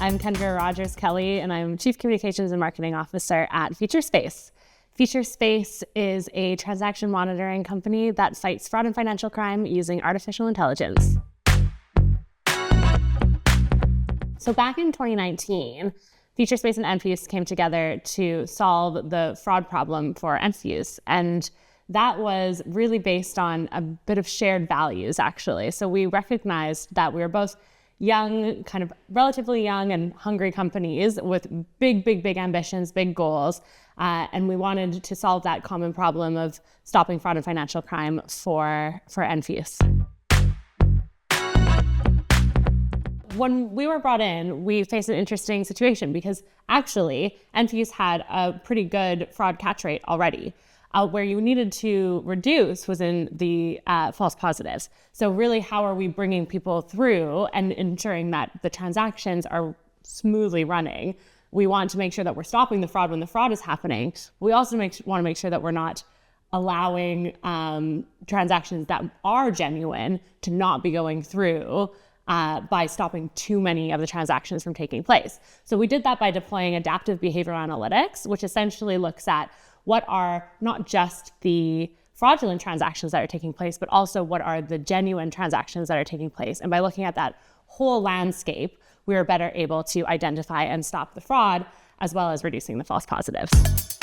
I'm Kendra Rogers-Kelly, and I'm Chief Communications and Marketing Officer at Featurespace. Featurespace is a transaction monitoring company that fights fraud and financial crime using artificial intelligence. So back in 2019, Featurespace and Enfuce came together to solve the fraud problem for Enfuce. And that was really based on a bit of shared values, actually. So we recognized that we were both young, kind of relatively young and hungry companies with big ambitions, big goals. And we wanted to solve that common problem of stopping fraud and financial crime for Enfuce. When we were brought in, we faced an interesting situation because actually Enfuce had a pretty good fraud catch rate already. Where you needed to reduce was in the false positives. So really, how are we bringing people through and ensuring that the transactions are smoothly running? We want to make sure that we're stopping the fraud when the fraud is happening. We also want to make sure that we're not allowing transactions that are genuine to not be going through by stopping too many of the transactions from taking place. So we did that by deploying adaptive behavioral analytics, which essentially looks at what are not just the fraudulent transactions that are taking place, but also what are the genuine transactions that are taking place. And by looking at that whole landscape, we are better able to identify and stop the fraud, as well as reducing the false positives.